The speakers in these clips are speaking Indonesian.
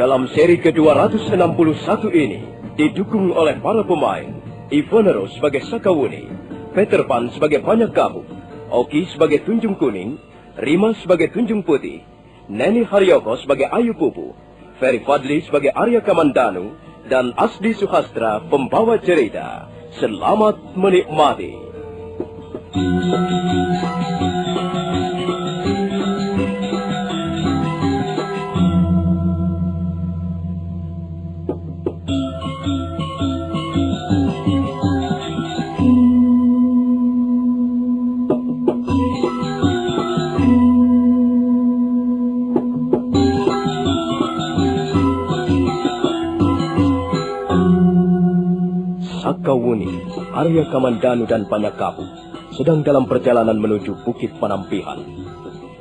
Dalam seri ke-261 ini, didukung oleh para pemain, Ivonero sebagai Sakawuni, Peter Pan sebagai Banyak Kabuk, Oki sebagai Tunjung Kuning, Rima sebagai Tunjung Putih, Neni Haryoko sebagai Ayu Pupu, Ferry Fadli sebagai Arya Kamandanu, dan Asdi Suhastra pembawa cerita. Selamat menikmati. Sakawuni, Arya Kamandanu dan Banyak Kabuk sedang dalam perjalanan menuju Bukit Penampihan.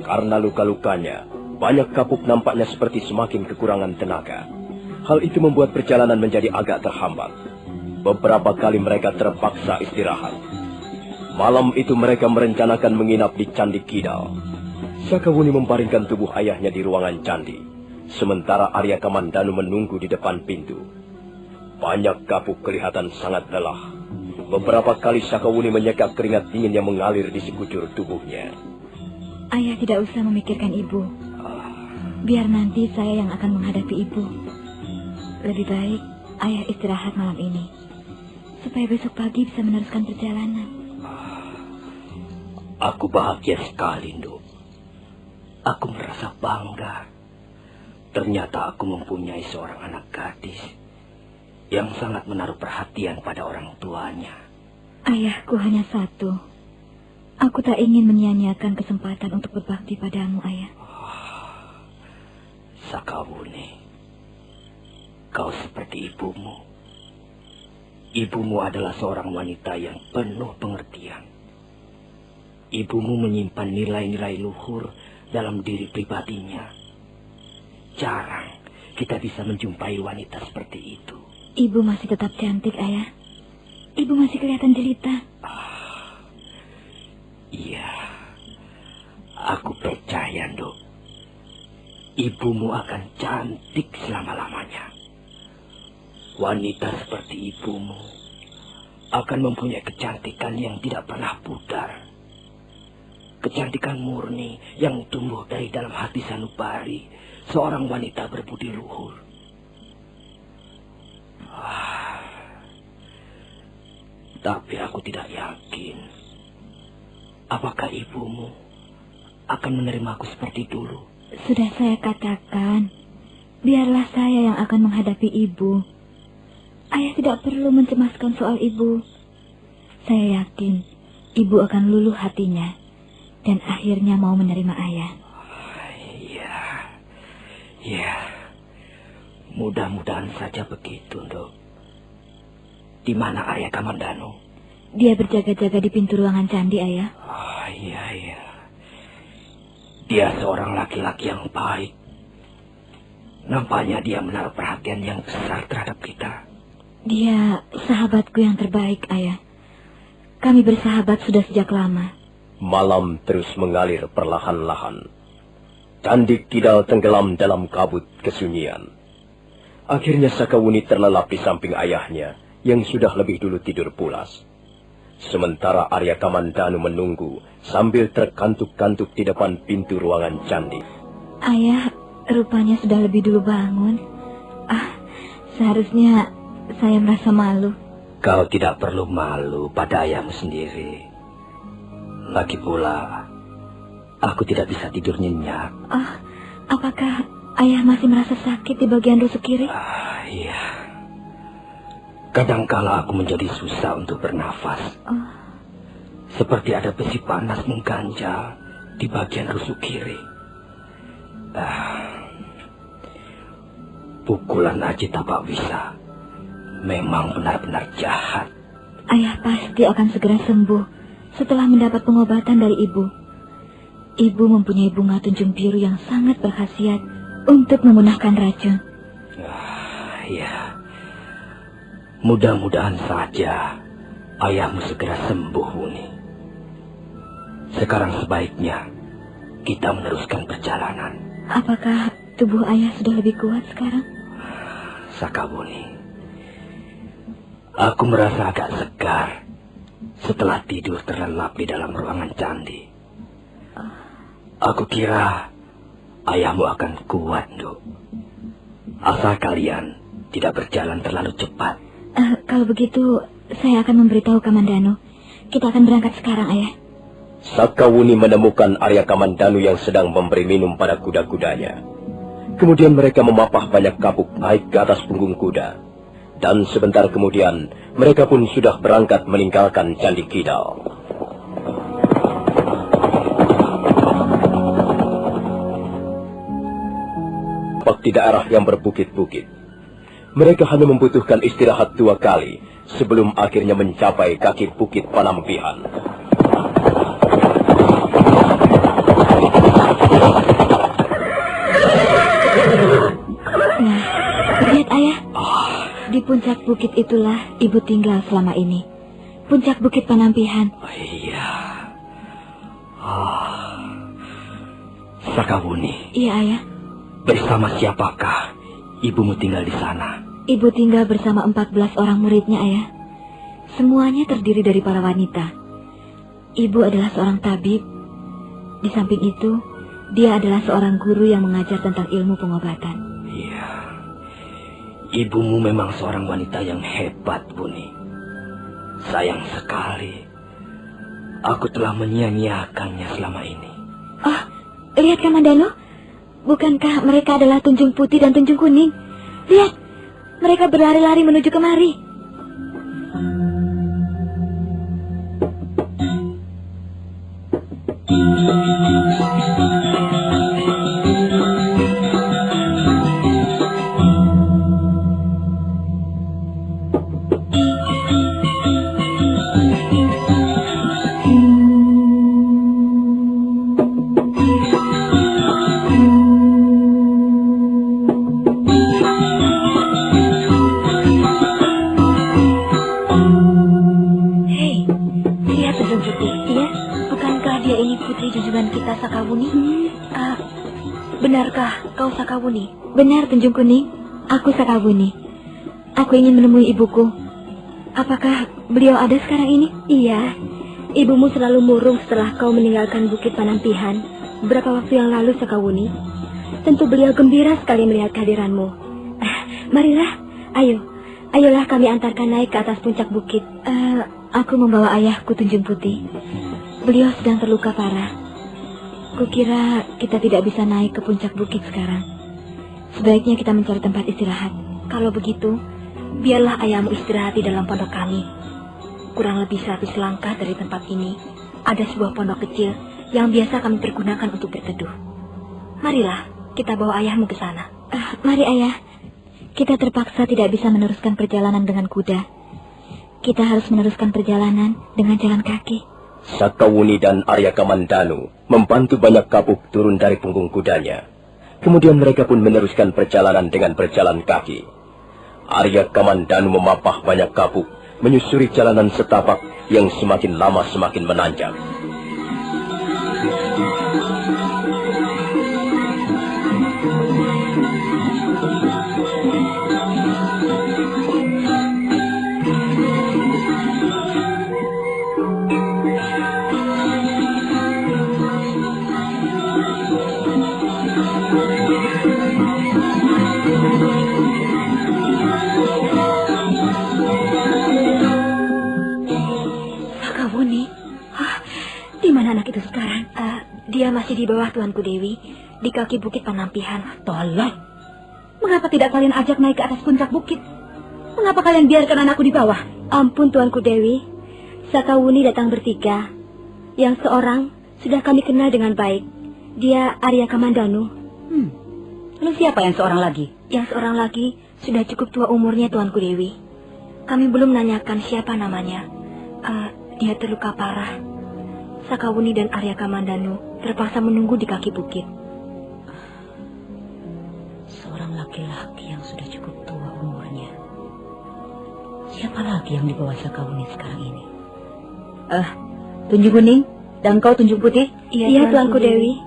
Karena luka-lukanya, Banyak Kabuk nampaknya seperti semakin kekurangan tenaga. Hal itu membuat perjalanan menjadi agak terhambat. Beberapa kali mereka terpaksa istirahat. Malam itu mereka merencanakan menginap di Candi Kidal. Sakawuni membaringkan tubuh ayahnya di ruangan candi, sementara Arya Kamandanu menunggu di depan pintu. Banyak Kabuk kelihatan sangat lelah. Beberapa kali Sakawuni menyeka keringat dingin yang mengalir di sekujur tubuhnya. Ayah tidak usah memikirkan ibu. Biar nanti saya yang akan menghadapi ibu. Lebih baik ayah istirahat malam ini, supaya besok pagi bisa meneruskan perjalanan. Aku bahagia sekali, Nduk. Aku merasa bangga. Ternyata aku mempunyai seorang anak gadis yang sangat menaruh perhatian pada orang tuanya. Ayahku hanya satu. Aku tak ingin menyia-nyiakan kesempatan untuk berbakti padamu, ayah. Sakawuni, kau seperti ibumu. Ibumu adalah seorang wanita yang penuh pengertian. Ibumu menyimpan nilai-nilai luhur dalam diri pribadinya. Jarang kita bisa menjumpai wanita seperti itu. Ibu masih tetap cantik, ayah. Ibu masih kelihatan jelita. Iya, aku percaya, Nduk. Ibumu akan cantik selama-lamanya. Wanita seperti ibumu akan mempunyai kecantikan yang tidak pernah pudar. Kecantikan murni yang tumbuh dari dalam hati sanubari seorang wanita berbudi luhur. Tapi aku tidak yakin apakah ibumu akan menerimaku seperti dulu. Sudah saya katakan, biarlah saya yang akan menghadapi ibu. Ayah tidak perlu mencemaskan soal ibu. Saya yakin ibu akan luluh hatinya dan akhirnya mau menerima ayah. Iya. Mudah-mudahan saja begitu, Nduk. Di mana Arya Kamandanu? Dia berjaga-jaga di pintu ruangan candi, ayah. Iya. Dia seorang laki-laki yang baik. Nampaknya dia menaruh perhatian yang besar terhadap kita. Dia sahabatku yang terbaik, ayah. Kami bersahabat sudah sejak lama. Malam terus mengalir perlahan-lahan. Candi Kidal tenggelam dalam kabut kesunyian. Akhirnya Sakawuni terlelap di samping ayahnya yang sudah lebih dulu tidur pulas. Sementara Arya Kamandanu menunggu sambil terkantuk-kantuk di depan pintu ruangan candi. Ayah rupanya sudah lebih dulu bangun. Seharusnya saya merasa malu. Kau tidak perlu malu pada ayahmu sendiri. Lagi pula, aku tidak bisa tidur nyenyak. Apakah ayah masih merasa sakit di bagian rusuk kiri? Iya. Kadangkala aku menjadi susah untuk bernafas. Seperti ada besi panas mengganjal di bagian rusuk kiri. Pukulan Aji Tapak Wisa memang benar-benar jahat. Ayah pasti akan segera sembuh setelah mendapat pengobatan dari ibu. Ibu mempunyai bunga tunjung biru yang sangat berkhasiat untuk memunahkan racun. Iya. Mudah-mudahan saja ayahmu segera sembuh, Wuni. Sekarang sebaiknya kita meneruskan perjalanan. Apakah tubuh ayah sudah lebih kuat sekarang? Sakawuni, aku merasa agak segar setelah tidur terlelap di dalam ruangan candi. Aku kira ayahmu akan kuat, Nduk. Asal kalian tidak berjalan terlalu cepat. Kalau begitu, saya akan memberitahu Kamandanu. Kita akan berangkat sekarang, ayah. Sakawuni menemukan Arya Kamandanu yang sedang memberi minum pada kuda-kudanya. Kemudian mereka memapah banyak kapuk naik ke atas punggung kuda. Dan sebentar kemudian, mereka pun sudah berangkat meninggalkan Candi Kidal. Di daerah yang berbukit-bukit, mereka hanya membutuhkan istirahat 2 kali sebelum akhirnya mencapai kaki bukit Panampihan. Nah, lihat ayah. Di puncak bukit itulah ibu tinggal selama ini. Puncak bukit Panampihan. Iya. Sakawuni. Iya, ayah. Bersama siapakah ibumu tinggal di sana? Ibu tinggal bersama 14 orang muridnya, ayah. Semuanya terdiri dari para wanita. Ibu adalah seorang tabib. Di samping itu, dia adalah seorang guru yang mengajar tentang ilmu pengobatan. Iya. Ibumu memang seorang wanita yang hebat, Buni. Sayang sekali aku telah menyia-nyiakannya selama ini. Oh, lihat Kamandanu. Bukankah mereka adalah Tunjung Putih dan Tunjung Kuning? Lihat, mereka berlari-lari menuju kemari. Benarkah kau Sakawuni? Benar, Tunjung Kuning. Aku Sakawuni. Aku ingin menemui ibuku. Apakah beliau ada sekarang ini? Iya. Ibumu selalu murung setelah kau meninggalkan Bukit Panampihan beberapa waktu yang lalu, Sakawuni. Tentu beliau gembira sekali melihat kehadiranmu. Marilah, ayolah kami antarkan naik ke atas puncak bukit. Aku membawa ayahku Tunjung Putih. Beliau sedang terluka parah. Kukira kita tidak bisa naik ke puncak bukit sekarang. Sebaiknya kita mencari tempat istirahat. Kalau begitu, biarlah ayahmu istirahat di dalam pondok kami. Kurang lebih 100 langkah dari tempat ini, ada sebuah pondok kecil yang biasa kami pergunakan untuk berteduh. Marilah, kita bawa ayahmu ke sana. Mari, ayah. Kita terpaksa tidak bisa meneruskan perjalanan dengan kuda. Kita harus meneruskan perjalanan dengan jalan kaki. Sakawuni dan Arya Kamandanu membantu banyak kapuk turun dari punggung kudanya. Kemudian mereka pun meneruskan perjalanan dengan berjalan kaki. Arya Kamandanu memapah banyak kapuk, menyusuri jalanan setapak yang semakin lama semakin menanjak. Dia masih di bawah Tuanku Dewi, di kaki bukit Panampihan. Tolong, mengapa tidak kalian ajak naik ke atas puncak bukit? Mengapa kalian biarkan anakku di bawah? Ampun Tuanku Dewi, Sakawuni datang bertiga. Yang seorang sudah kami kenal dengan baik. Dia Arya Kamandanu. Lalu siapa yang seorang lagi? Yang seorang lagi sudah cukup tua umurnya Tuanku Dewi. Kami belum menanyakan siapa namanya. Dia terluka parah. Sakawuni dan Arya Kamandanu terpaksa menunggu di kaki bukit. Seorang laki-laki yang sudah cukup tua umurnya. Siapa lagi yang dibawa Sakawuni sekarang ini? Tunjung Kuning dan kau Tunjung Putih? Iya Tuanku Dewi.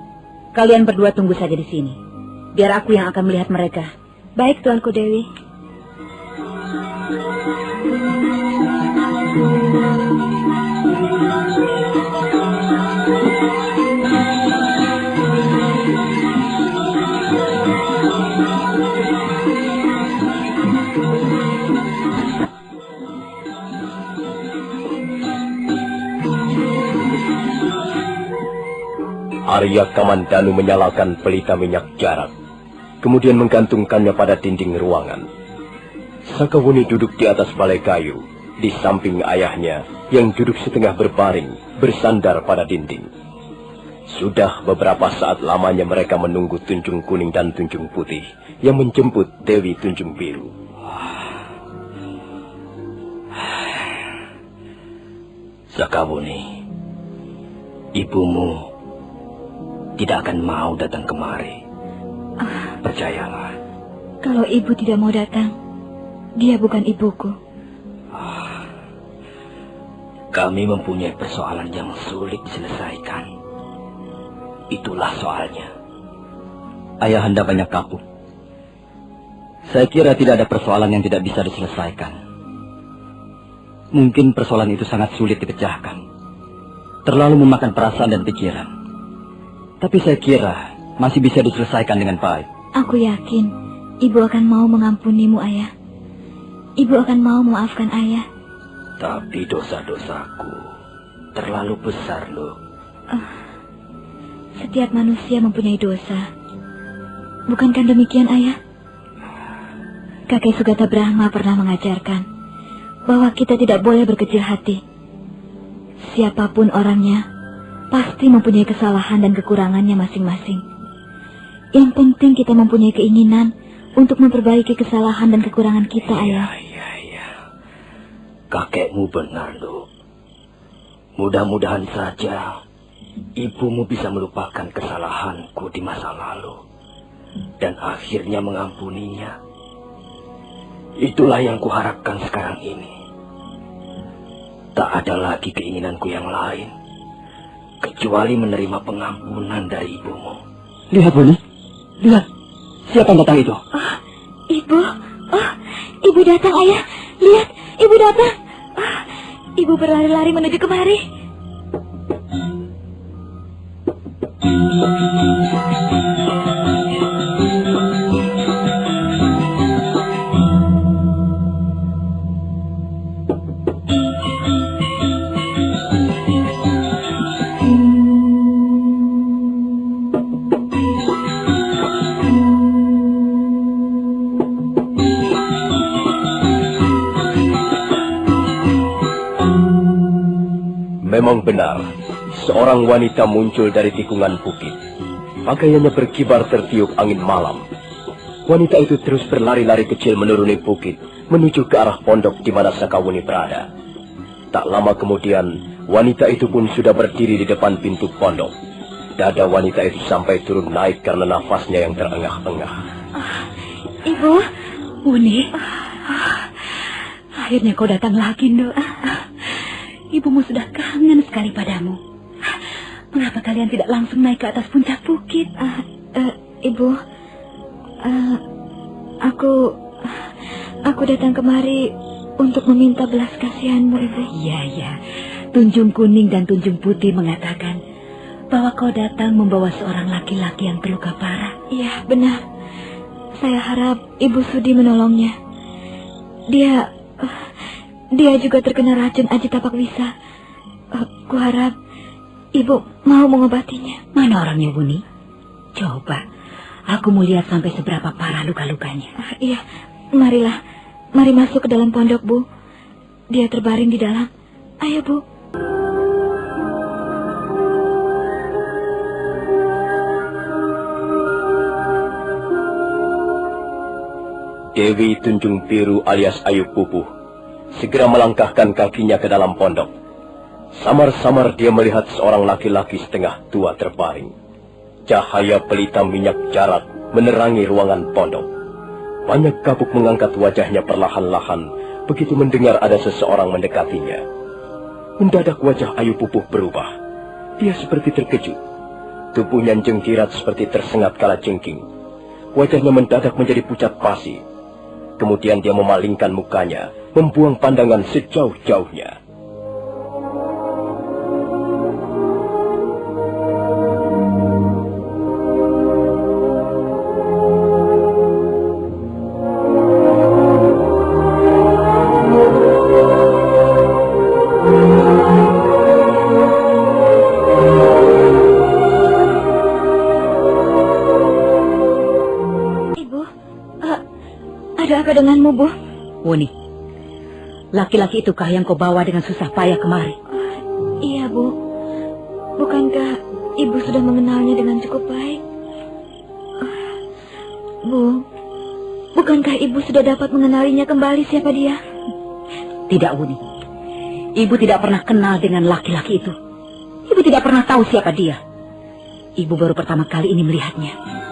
Kalian berdua tunggu saja di sini. Biar aku yang akan melihat mereka. Baik, Tuanku Dewi. Arya Kamandanu menyalakan pelita minyak jarak, kemudian menggantungkannya pada dinding ruangan. Sakawuni duduk di atas balai kayu, di samping ayahnya yang duduk setengah berbaring, bersandar pada dinding. Sudah beberapa saat lamanya mereka menunggu Tunjung Kuning dan Tunjung Putih yang menjemput Dewi Tunjung Biru. Sakawuni, ibumu tidak akan mau datang kemari. Percayalah. Kalau ibu tidak mau datang, dia bukan ibuku. Kami mempunyai persoalan yang sulit diselesaikan. Itulah soalnya. Ayahanda banyak kapuk. Saya kira tidak ada persoalan yang tidak bisa diselesaikan. Mungkin persoalan itu sangat sulit dipecahkan. Terlalu memakan perasaan dan pikiran. Tapi saya kira masih bisa diselesaikan dengan baik. Aku yakin ibu akan mau mengampunimu, ayah. Ibu akan mau memaafkan ayah. Tapi dosa-dosaku terlalu besar, loh. Setiap manusia mempunyai dosa. Bukankah demikian, ayah? Kakek Sugata Brahma pernah mengajarkan bahwa kita tidak boleh berkecil hati. Siapapun orangnya, pasti mempunyai kesalahan dan kekurangannya masing-masing. Yang penting kita mempunyai keinginan untuk memperbaiki kesalahan dan kekurangan kita, ayah. Iya. Kakekmu benar, loh. Mudah-mudahan saja ibumu bisa melupakan kesalahanku di masa lalu dan akhirnya mengampuninya. Itulah yang kuharapkan sekarang ini. Tak ada lagi keinginanku yang lain kecuali menerima pengampunan dari ibumu. Lihat, Buni. Lihat. Siapa yang datang itu? Ibu. Ibu datang, ayah. Lihat, ibu datang. Ibu berlari-lari menuju kemari. Memang benar, seorang wanita muncul dari tikungan bukit. Pakaiannya berkibar tertiup angin malam. Wanita itu terus berlari-lari kecil menuruni bukit, menuju ke arah pondok di mana Sakawuni berada. Tak lama kemudian, wanita itu pun sudah berdiri di depan pintu pondok. Dada wanita itu sampai turun naik karena nafasnya yang terengah-engah. Ibu, Buni. Akhirnya kau datang lagi, Nduk. Ibumu sudah kangen sekali padamu. Mengapa kalian tidak langsung naik ke atas puncak bukit? Ibu, aku datang kemari untuk meminta belas kasihanmu, Ibu. Iya. Tunjung Kuning dan Tunjung Putih mengatakan bahwa kau datang membawa seorang laki-laki yang terluka parah. Iya, benar. Saya harap Ibu sudi menolongnya. Dia juga terkena racun Aji Tapak Wisa. Kuharap Ibu mau mengobatinya. Mana orangnya, Buni? Coba, aku mau lihat sampai seberapa parah luka-lukanya. Iya, marilah. Mari masuk ke dalam pondok, Bu. Dia terbaring di dalam. Ayo, Bu. Dewi Tunjung Biru alias Ayu Pupuh segera melangkahkan kakinya ke dalam pondok. Samar-samar dia melihat seorang laki-laki setengah tua terbaring. Cahaya pelita minyak jarak menerangi ruangan pondok. Banyak kabuk mengangkat wajahnya perlahan-lahan begitu mendengar ada seseorang mendekatinya. Mendadak wajah Ayu Pupuh berubah. Dia seperti terkejut. Tubuhnya jengkirat seperti tersengat kalajengking. wajahnya mendadak menjadi pucat pasi. Kemudian dia memalingkan mukanya, membuang pandangan sejauh-jauhnya. Ada apa denganmu, Bu? Wuni, laki-laki itukah yang kau bawa dengan susah payah kemari? Iya, Bu. Bukankah Ibu sudah mengenalnya dengan cukup baik? Bu, bukankah Ibu sudah dapat mengenalinya kembali siapa dia? Tidak, Wuni. Ibu tidak pernah kenal dengan laki-laki itu. Ibu tidak pernah tahu siapa dia. Ibu baru pertama kali ini melihatnya.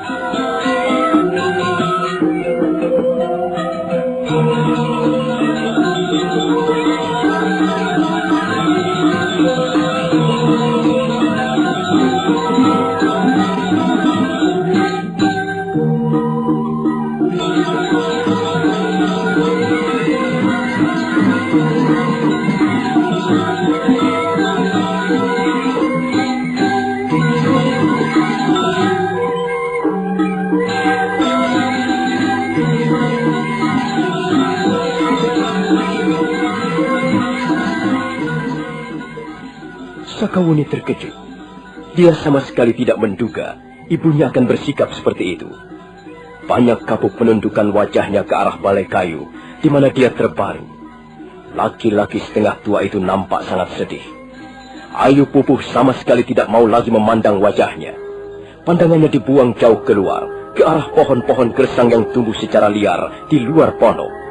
Sakawuni terkejut. Dia sama sekali tidak menduga ibunya akan bersikap seperti itu. Banyak kapuk menundukkan wajahnya ke arah balai kayu, di mana dia terbaring. Laki-laki setengah tua itu nampak sangat sedih. Ayu Pupuh sama sekali tidak mau lagi memandang wajahnya. Pandangannya dibuang jauh keluar, ke arah pohon-pohon gersang yang tumbuh secara liar di luar pondok.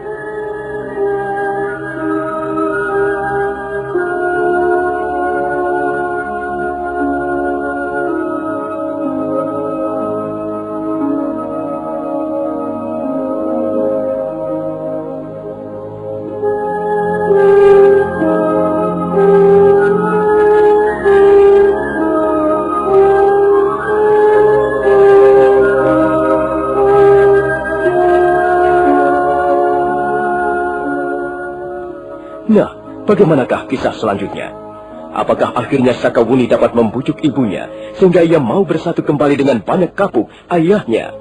Nah, bagaimanakah kisah selanjutnya? Apakah akhirnya Sakawuni dapat membujuk ibunya sehingga ia mau bersatu kembali dengan banyak kapuk ayahnya?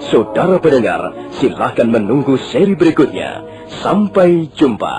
Saudara pendengar, silakan menunggu seri berikutnya. Sampai jumpa.